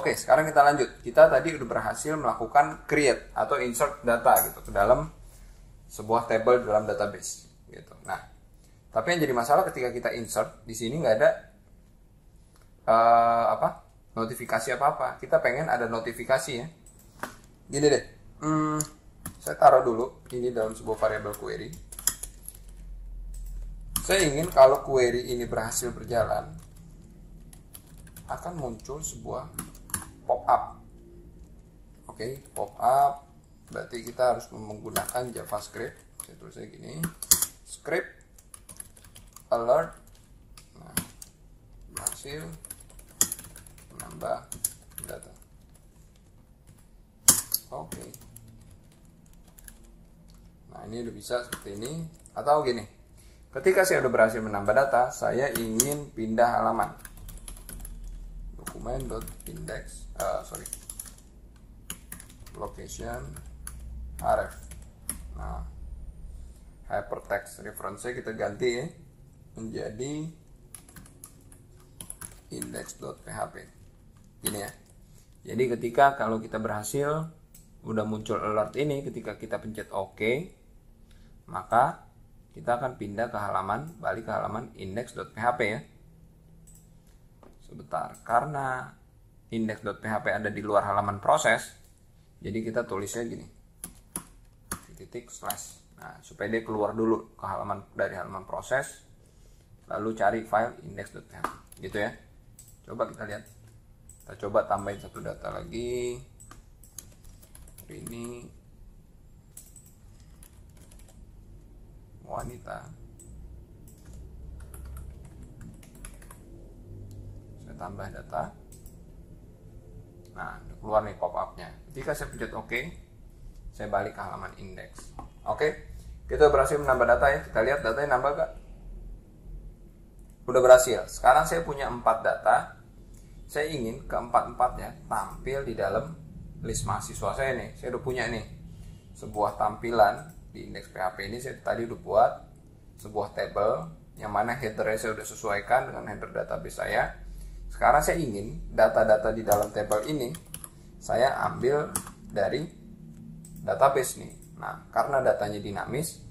Oke, sekarang kita lanjut. Kita tadi udah berhasil melakukan create atau insert data gitu ke dalam sebuah table dalam database gitu. Nah, tapi yang jadi masalah ketika kita insert di sini nggak ada notifikasi apa-apa. Kita pengen ada notifikasi ya. Gini deh, saya taruh dulu ini dalam sebuah variabel query. Saya ingin kalau query ini berhasil berjalan, akan muncul sebuah pop-up. Oke, pop-up berarti kita harus menggunakan JavaScript. Saya tulisnya gini, script alert. Nah, berhasil menambah data. Oke. Nah, ini udah bisa seperti ini. Atau gini, ketika saya udah berhasil menambah data, saya ingin pindah halaman. Dokumen.index, location href. Nah, hypertext reference kita ganti ya menjadi index.php. Gini ya. Jadi ketika kalau kita berhasil udah muncul alert ini, ketika kita pencet OK, maka kita akan pindah ke halaman, balik ke halaman index.php ya. Sebentar, karena index.php ada di luar halaman proses, jadi kita tulisnya gini, titik slash. Nah, supaya dia keluar dulu ke halaman dari halaman proses, lalu cari file index.php, gitu ya. Coba kita lihat, kita coba tambahin satu data lagi. Ini wanita. Tambah data. Nah, keluar nih pop-up-nya. Ketika saya pencet OK, saya balik ke halaman index. Oke, kita berhasil menambah data ya. Kita lihat datanya nambah gak? Udah berhasil. Sekarang saya punya 4 data. Saya ingin keempat-empatnya tampil di dalam list mahasiswa saya nih. Saya udah punya nih sebuah tampilan di index PHP ini. Saya tadi udah buat sebuah table yang mana header-nya saya udah sesuaikan dengan header database saya. Sekarang saya ingin data-data di dalam table ini saya ambil dari database nih. Nah, karena datanya dinamis,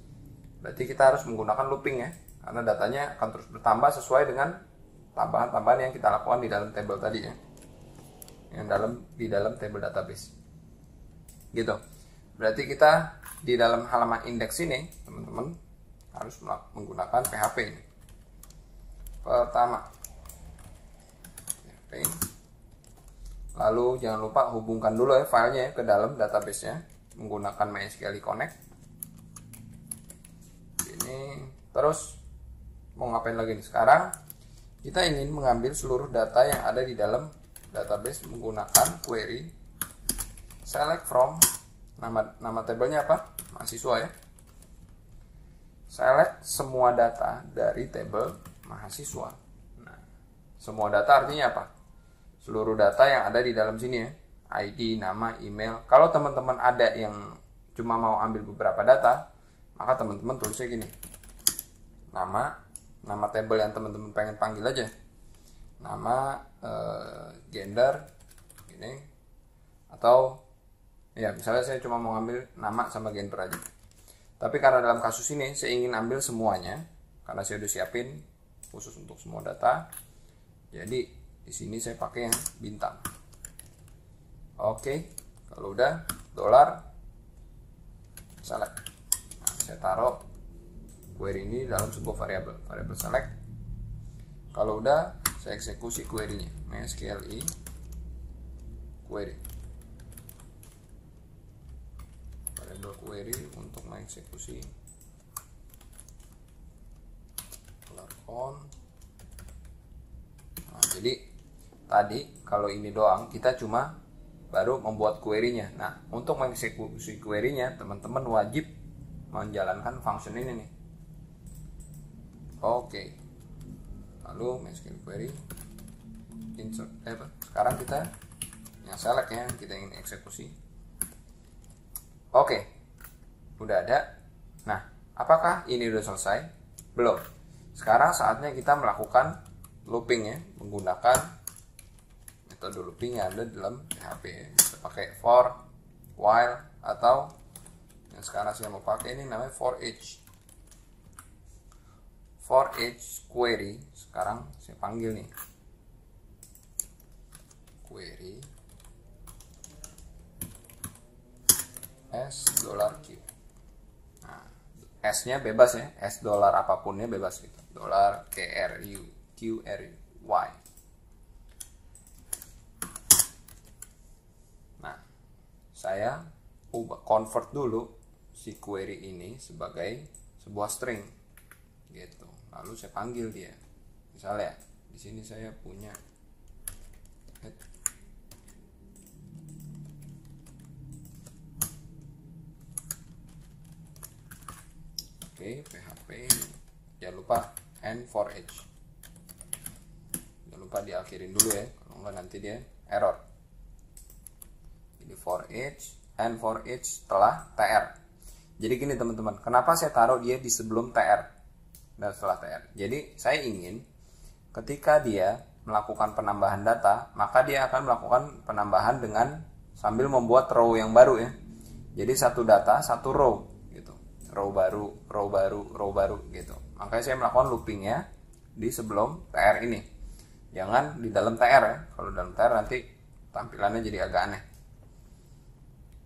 berarti kita harus menggunakan looping ya. Karena datanya akan terus bertambah sesuai dengan tambahan-tambahan yang kita lakukan di dalam table tadi ya. Yang di dalam table database. Gitu. Berarti kita di dalam halaman index ini, teman-teman, harus menggunakan PHP ini. Pertama, lalu jangan lupa hubungkan dulu ya filenya ya ke dalam database-nya menggunakan MySQL Connect. Ini terus mau ngapain lagi nih? Sekarang kita ingin mengambil seluruh data yang ada di dalam database menggunakan query select from nama tabelnya apa? Mahasiswa ya. Select semua data dari table mahasiswa. Nah, semua data artinya apa? Seluruh data yang ada di dalam sini ya, ID, nama, email. Kalau teman-teman ada yang cuma mau ambil beberapa data, maka teman-teman tulisnya gini, nama table yang teman-teman pengen panggil aja, nama, gender, ini, atau ya misalnya saya cuma mau ambil nama sama gender aja. Tapi karena dalam kasus ini saya ingin ambil semuanya, karena saya udah siapin khusus untuk semua data, jadi di sini saya pakai yang bintang. Oke, kalau udah $, select. Nah, saya taruh query ini dalam sebuah variabel select. Kalau udah, saya eksekusi query-nya. MySQL query. Variabel query untuk mengeksekusi on. Nah, jadi tadi kalau ini doang kita cuma baru membuat query-nya. Nah, untuk mengeksekusi query-nya teman-teman wajib menjalankan function ini nih. Oke. Lalu MySQL query insert sekarang kita yang select ya, kita ingin eksekusi. Oke. Udah ada. Nah, apakah ini udah selesai? Belum. Sekarang saatnya kita melakukan looping ya, menggunakan metode looping yang ada dalam PHP. Bisa pakai for, while, atau yang sekarang saya mau pakai ini namanya for each. For each query, sekarang saya panggil nih query $Q. Nah, S-nya bebas ya, S dolar apapunnya bebas gitu. Dolar $QRY. Nah, saya convert dulu si query ini sebagai sebuah string gitu. Lalu saya panggil dia. Misalnya di sini saya punya PHP, jangan lupa and for each, jangan lupa diakhirin dulu ya, kalau enggak nanti dia error. Jadi for each and for each setelah tr. Jadi gini teman-teman, kenapa saya taruh dia di sebelum tr dan setelah tr? Jadi saya ingin ketika dia melakukan penambahan data, maka dia akan melakukan penambahan dengan sambil membuat row yang baru ya. Jadi satu data satu row gitu, row baru gitu. Makanya saya melakukan loopingnya di sebelum tr ini, jangan di dalam tr ya. Kalau dalam tr nanti tampilannya jadi agak aneh.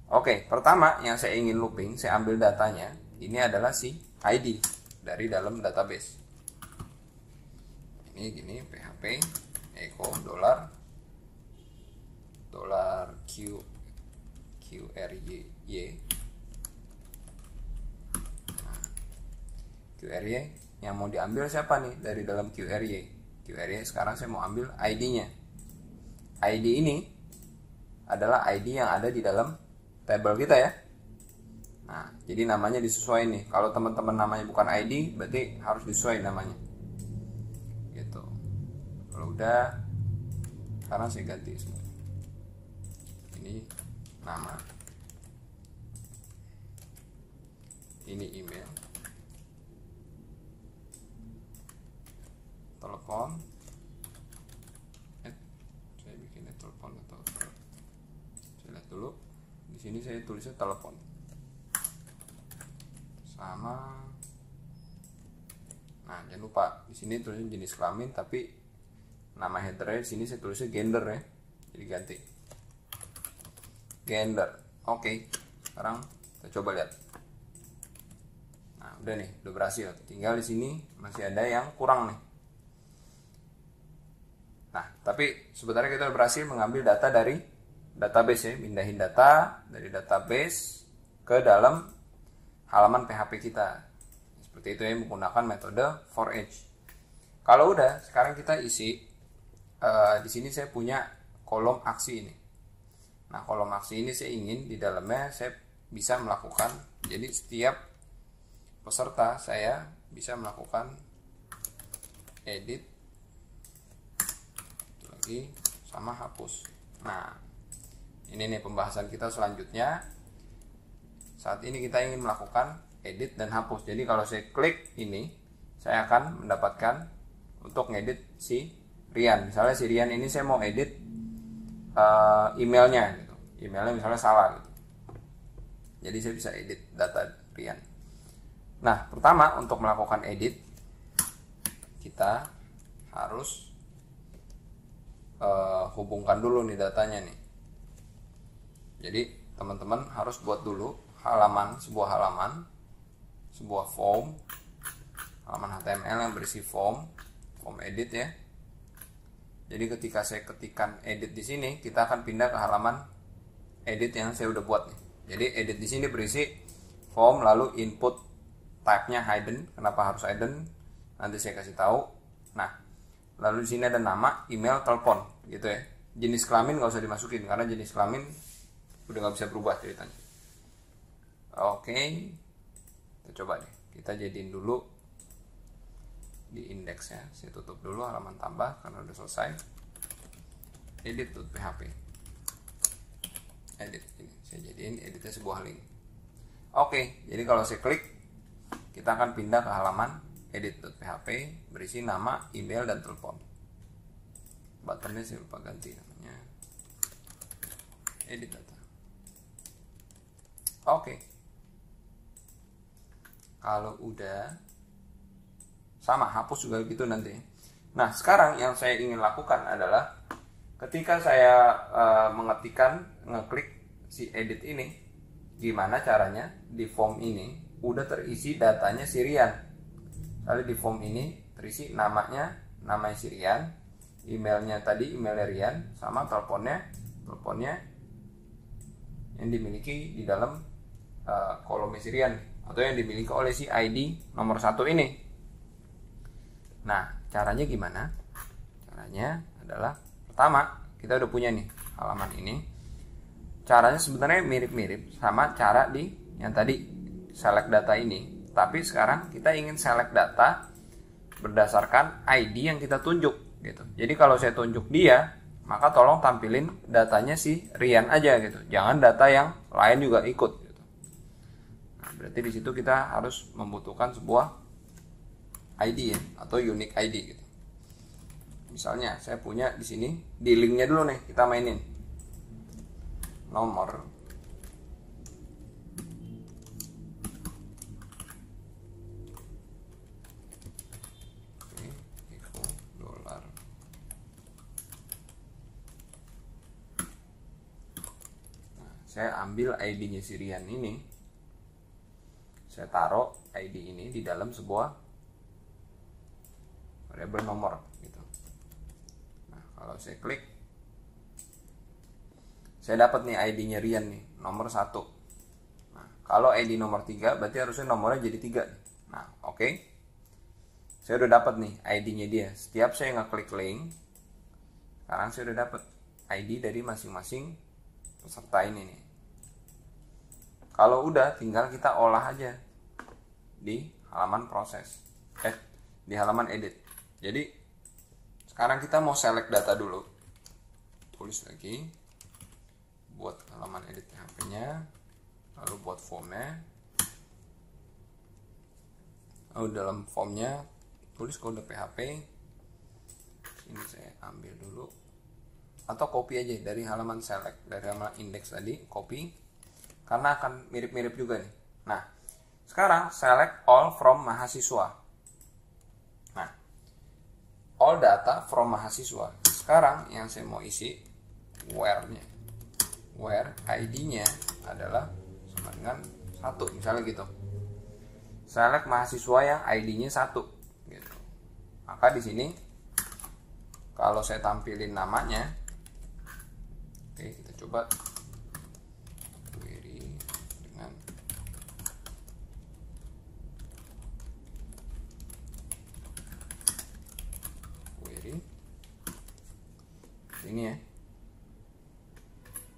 Oke, pertama yang saya ingin looping, saya ambil datanya, ini adalah si ID dari dalam database. Ini gini, PHP echo $$ QRY. Nah, QRY yang mau diambil siapa nih dari dalam QRY? QRY sekarang saya mau ambil ID-nya. ID ini adalah ID yang ada di dalam tabel kita ya. Nah, jadi namanya disesuaikan nih. Kalau teman-teman namanya bukan ID, berarti harus disesuaikan namanya. Gitu. Kalau udah, sekarang saya ganti semua. Ini nama. Ini email. Telepon. Saya bikinnya telepon atau saya lihat dulu. Di sini saya tulisnya telepon. Sama. Nah, jangan lupa di sini tulisnya jenis kelamin, tapi nama headernya di sini saya tulisnya gender ya. Jadi ganti gender. Oke. Sekarang kita coba lihat. Nah, udah nih, udah berhasil. Tinggal di sini masih ada yang kurang nih. Nah, tapi sebenarnya kita udah berhasil mengambil data dari database ya, pindahin data dari database ke dalam halaman PHP kita. Seperti itu ya, menggunakan metode for each. Kalau udah, sekarang kita isi di sini saya punya kolom aksi ini. Nah, kolom aksi ini saya ingin di dalamnya saya bisa melakukan, jadi setiap peserta saya bisa melakukan edit lagi sama hapus. Nah, ini nih pembahasan kita selanjutnya. Saat ini kita ingin melakukan edit dan hapus. Jadi kalau saya klik ini, saya akan mendapatkan untuk ngedit si Rian. Misalnya si Rian ini saya mau edit emailnya gitu. Emailnya misalnya salah gitu. Jadi saya bisa edit data Rian. Nah, pertama untuk melakukan edit kita harus hubungkan dulu nih datanya nih. Jadi teman-teman harus buat dulu sebuah form, halaman HTML yang berisi form edit ya. Jadi ketika saya ketikkan edit di sini, kita akan pindah ke halaman edit yang saya udah buat nih. Jadi edit di sini berisi form, lalu input type-nya hidden. Kenapa harus hidden? Nanti saya kasih tahu. Nah, lalu di sini ada nama, email, telepon, gitu ya. Jenis kelamin nggak usah dimasukin karena jenis kelamin udah nggak bisa berubah ceritanya. Oke, kita coba deh. Kita jadiin dulu di indeksnya. Saya tutup dulu halaman tambah karena udah selesai. Edit.php. Edit ini saya jadiin editnya sebuah link. Oke, jadi kalau saya klik, kita akan pindah ke halaman edit.php berisi nama, email, dan telepon. Buttonnya saya lupa ganti namanya. edit data. Oke. Kalau udah sama, hapus juga gitu nanti. Nah, sekarang yang saya ingin lakukan adalah ketika saya ngeklik si edit ini, gimana caranya di form ini udah terisi datanya si Rian. Lalu di form ini terisi namanya si Rian, emailnya tadi emailnya Rian, sama teleponnya yang dimiliki di dalam kolom si Rian, atau yang dimiliki oleh si ID nomor 1 ini. Nah, caranya gimana? Caranya adalah pertama, kita udah punya nih halaman ini. Caranya sebenarnya mirip-mirip sama cara di yang tadi select data ini, tapi sekarang kita ingin select data berdasarkan ID yang kita tunjuk gitu. Jadi kalau saya tunjuk dia, maka tolong tampilin datanya si Rian aja gitu. Jangan data yang lain juga ikut gitu. Nah, berarti di situ kita harus membutuhkan sebuah ID ya, atau unique ID gitu. Misalnya saya punya di sini, di linknya dulu nih kita mainin nomor equal dolar. Nah, saya ambil ID-nya si Rian ini, saya taruh ID ini di dalam sebuah variabel nomor gitu. Nah, kalau saya klik, saya dapat nih ID-nya Rian nih, nomor 1. Nah, kalau ID nomor 3 berarti harusnya nomornya jadi 3. Nah, oke. Saya udah dapat nih ID-nya dia. Setiap saya ngeklik link, sekarang saya udah dapat ID dari masing-masing peserta ini nih. Kalau udah, tinggal kita olah aja di halaman proses, di halaman edit. Jadi sekarang kita mau select data dulu. Tulis lagi, buat halaman edit PHP-nya, lalu buat formnya. Lalu dalam formnya tulis kode PHP. Ini saya ambil dulu, atau copy aja dari halaman select, dari halaman index tadi, copy, karena akan mirip-mirip juga nih. Nah, sekarang select all from mahasiswa. Nah, all data from mahasiswa. Sekarang yang saya mau isi where-nya, where ID-nya adalah sama dengan 1, misalnya gitu. Select mahasiswa yang ID-nya 1 gitu. Maka di sini kalau saya tampilin namanya, oke, kita coba query dengan query ini ya.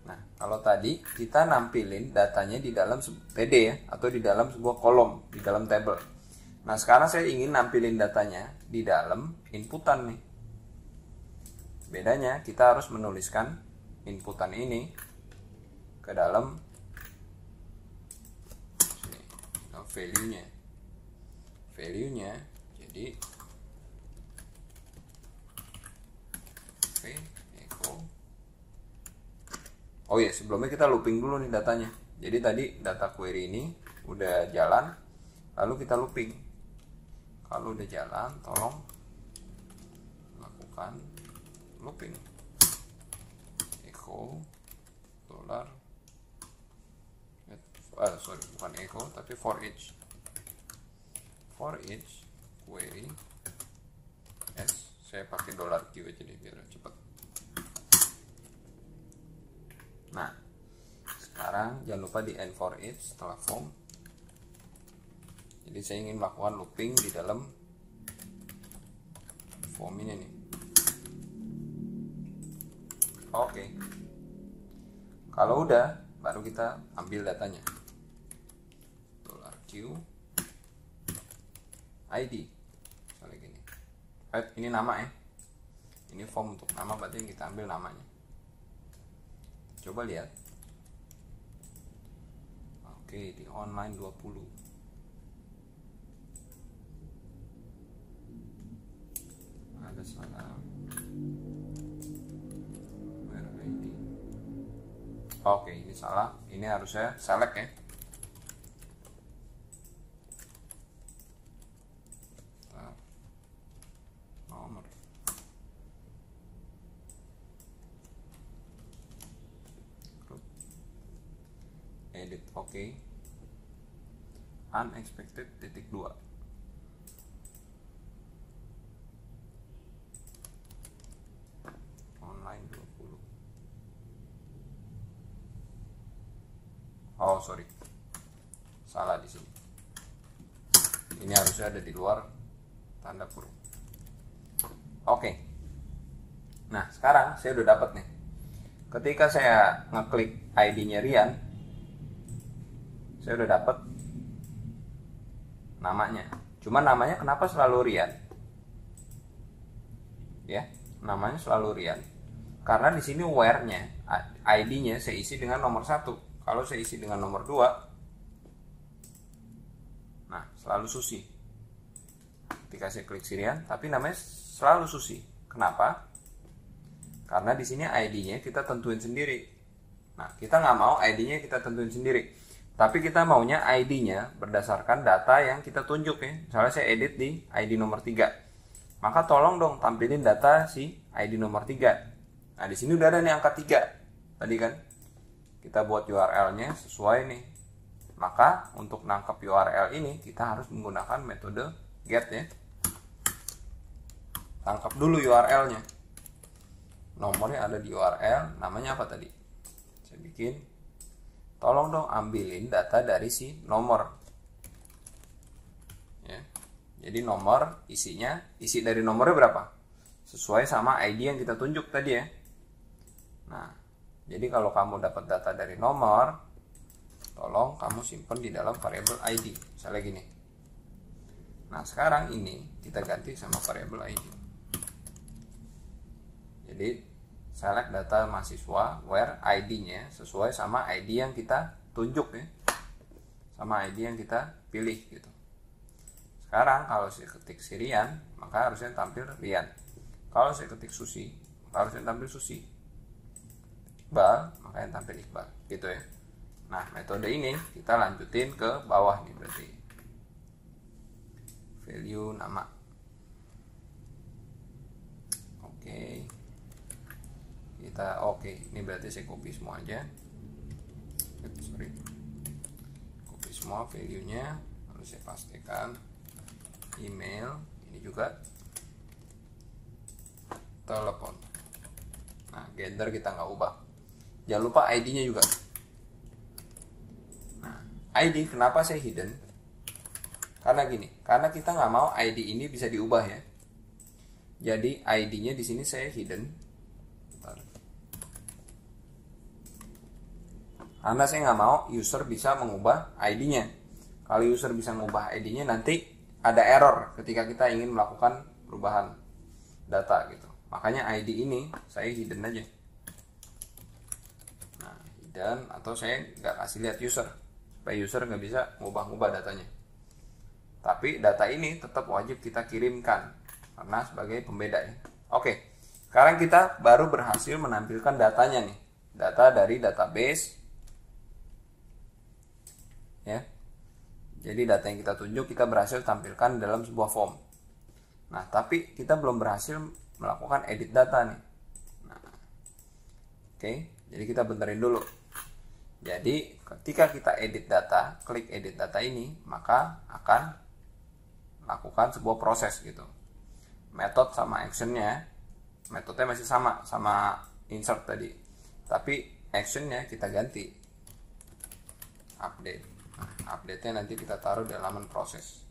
Nah, kalau tadi kita nampilin datanya di dalam TD ya, atau di dalam sebuah kolom, di dalam table. Nah, sekarang saya ingin nampilin datanya di dalam inputan nih. Bedanya kita harus menuliskan inputan ini ke dalam value-nya jadi echo. Oh ya, sebelumnya kita looping dulu nih datanya. Jadi tadi data query ini udah jalan, lalu kita looping. Kalau udah jalan, tolong lakukan looping. Echo dollar, bukan echo tapi for each query s, saya pakai $q aja deh biar cepat. Nah, sekarang jangan lupa di end for each setelah form. Jadi saya ingin melakukan looping di dalam form ini nih. Oke. Kalau udah, baru kita ambil datanya. $q ID. Misalnya gini. Ini nama ya. Ini form untuk nama, berarti kita ambil namanya. Coba lihat. Oke, di online 20. Ada salah. Oke, ini salah. Ini harusnya select ya. Nomor. Edit, oke. Unexpected titik 2. Online 20. Oh, sorry. Salah di sini. Ini harusnya ada di luar tanda kurung. Oke. Nah, sekarang saya udah dapat nih. Ketika saya ngeklik ID-nya Rian, saya udah dapat namanya. Cuma namanya kenapa selalu Rian? Ya, namanya selalu Rian. Karena di sini where-nya, ID-nya saya isi dengan nomor 1. Kalau saya isi dengan nomor 2, nah, selalu Susi. Ketika saya klik Rian, tapi namanya selalu Susi. Kenapa? Karena di sini ID-nya kita tentuin sendiri. Nah, kita nggak mau ID-nya kita tentuin sendiri. Tapi kita maunya ID-nya berdasarkan data yang kita tunjuk ya. Misalnya saya edit di ID nomor 3. Maka tolong dong tampilin data si ID nomor 3. Nah, di sini udah ada nih angka 3. Tadi kan kita buat URL-nya sesuai nih. Maka untuk nangkep URL ini kita harus menggunakan metode get ya. Tangkap dulu URL-nya. Nomornya ada di URL, namanya apa tadi? Saya bikin. Tolong dong ambilin data dari si nomor. Ya. Jadi nomor isinya, isi dari nomornya berapa? Sesuai sama ID yang kita tunjuk tadi ya. Nah, jadi kalau kamu dapat data dari nomor, tolong kamu simpan di dalam variabel ID. Misalnya gini. Nah, sekarang ini kita ganti sama variabel ID. Jadi select data mahasiswa where ID-nya sesuai sama ID yang kita tunjuk ya. Sama ID yang kita pilih gitu. Sekarang kalau saya ketik si Rian, maka harusnya tampil Rian. Kalau saya ketik Susi, maka harusnya tampil Susi. Iqbal, maka yang tampil Iqbal gitu ya. Nah, metode ini kita lanjutin ke bawah nih berarti. Value nama. Oke. Kita ini berarti saya copy semua aja. Sorry. Copy semua value-nya, lalu saya pastikan email, ini juga telepon. Nah, gender kita nggak ubah. Jangan lupa ID-nya juga. Nah, ID kenapa saya hidden? Karena gini, karena kita nggak mau ID ini bisa diubah ya. Jadi ID-nya di sini saya hidden. Karena saya nggak mau user bisa mengubah ID-nya. Kalau user bisa mengubah ID-nya, nanti ada error ketika kita ingin melakukan perubahan data gitu. Makanya ID ini saya hidden aja. Nah, hidden atau saya nggak kasih lihat user, supaya user nggak bisa ngubah-ngubah datanya. Tapi data ini tetap wajib kita kirimkan karena sebagai pembeda ya. Oke, sekarang kita baru berhasil menampilkan datanya nih, data dari database. Ya. Jadi data yang kita tunjuk kita berhasil tampilkan dalam sebuah form. Nah, tapi kita belum berhasil melakukan edit data nih. Nah, oke, jadi kita benerin dulu. Jadi ketika kita edit data, klik edit data ini, maka akan lakukan sebuah proses gitu. Metode sama actionnya, metodenya masih sama insert tadi, tapi actionnya kita ganti update. Update-nya nanti kita taruh di halaman proses.